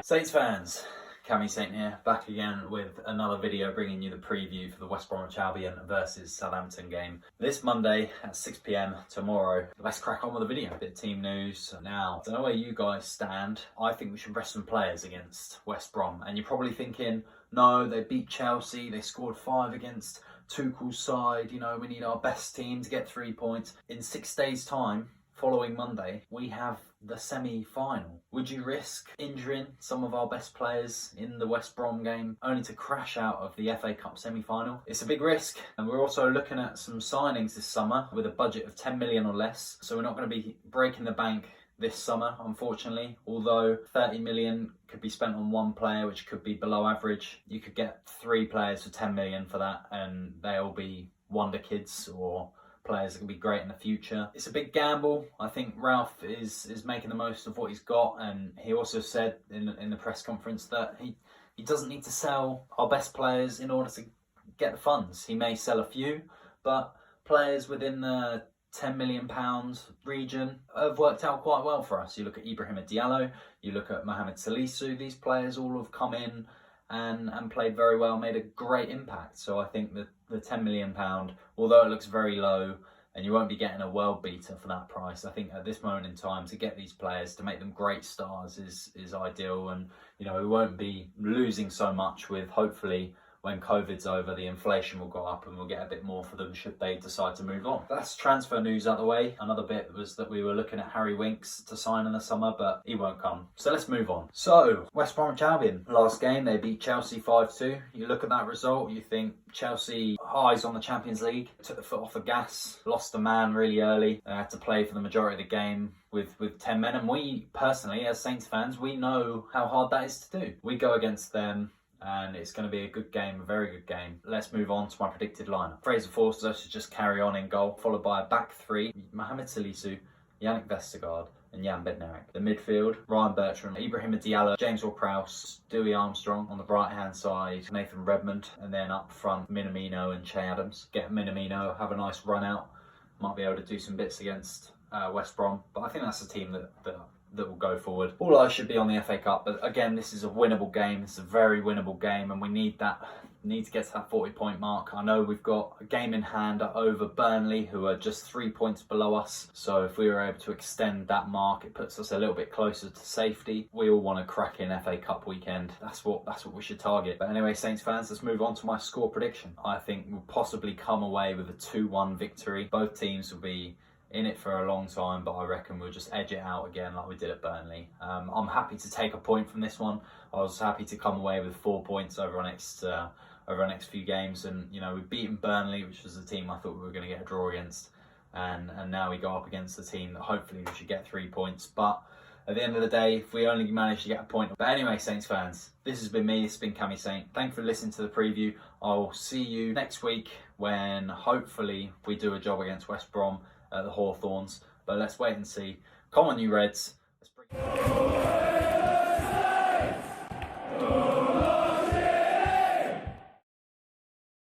Saints fans, Cammy Saint here, back again with another video bringing you the preview for the West Bromich Albion versus Southampton game. This Monday at 6 PM tomorrow. Let's crack on with the video. A bit of team news. Now, I don't know where you guys stand. I think we should rest some players against West Brom. And you're probably thinking, no, they beat Chelsea, they scored 5 against Tuchel's side, you know, we need our best team to get 3 points. In 6 days' time, following Monday, we have the semi-final. Would you risk injuring some of our best players in the West Brom game only to crash out of the FA Cup semi-final? It's a big risk, and we're also looking at some signings this summer with a budget of 10 million or less, so we're not going to be breaking the bank this summer, unfortunately. Although 30 million could be spent on one player, which could be below average. You could get 3 players for 10 million for that, and they'll be wonder kids or players that can be great in the future. It's a big gamble. I think Ralph is making the most of what he's got, and he also said in the press conference that he doesn't need to sell our best players in order to get the funds. He may sell a few, but players within the £10 million region have worked out quite well for us. You look at Ibrahima Diallo, you look at Mohamed Salisu, these players all have come in and played very well, made a great impact. So I think that the £10 million, although it looks very low and you won't be getting a world beater for that price, I think at this moment in time to get these players, to make them great stars is ideal. And you know, we won't be losing so much with, hopefully, when COVID's over, the inflation will go up and we'll get a bit more for them should they decide to move on. That's transfer news out the way. Another bit was that we were looking at Harry Winks to sign in the summer, but he won't come. So let's move on. So, West Bromwich Albion. Last game, they beat Chelsea 5-2. You look at that result, you think Chelsea, eyes on the Champions League, took the foot off the gas, lost a man really early. They had to play for the majority of the game with 10 men. And we, personally, as Saints fans, we know how hard that is to do. We go against them, and it's going to be a good game, a very good game. Let's move on to my predicted lineup. Fraser Forster should just carry on in goal, followed by a back three: Mohamed Salisu, Yannick Vestergaard and Jan Bednarek. The midfield: Ryan Bertrand, Ibrahima Diallo, James Ward-Prowse, Dewey Armstrong. On the right hand side, Nathan Redmond, and then up front, Minamino and Che Adams. Get Minamino, have a nice run out, might be able to do some bits against West Brom, but I think that's a team that will go forward. All eyes should be on the FA Cup, but again, this is a winnable game. It's a very winnable game, and we need to get to that 40-point mark. I know we've got a game in hand over Burnley, who are just 3 points below us. So if we were able to extend that mark, it puts us a little bit closer to safety. We all want a cracking FA Cup weekend. That's what we should target. But anyway, Saints fans, let's move on to my score prediction. I think we'll possibly come away with a 2-1 victory. Both teams will be in it for a long time, but I reckon we'll just edge it out again like we did at Burnley. I'm happy to take a point from this one. I was happy to come away with 4 points over our next few games, and you know, we've beaten Burnley, which was a team I thought we were going to get a draw against, and now we go up against a team that hopefully we should get 3 points. But at the end of the day, if we only manage to get a point. But anyway, Saints fans, this has been me. This has been Cammy Saint. Thank you for listening to the preview. I'll see you next week when hopefully we do a job against West Brom at the Hawthorns, but let's wait and see. Come on, you Reds. Let's bring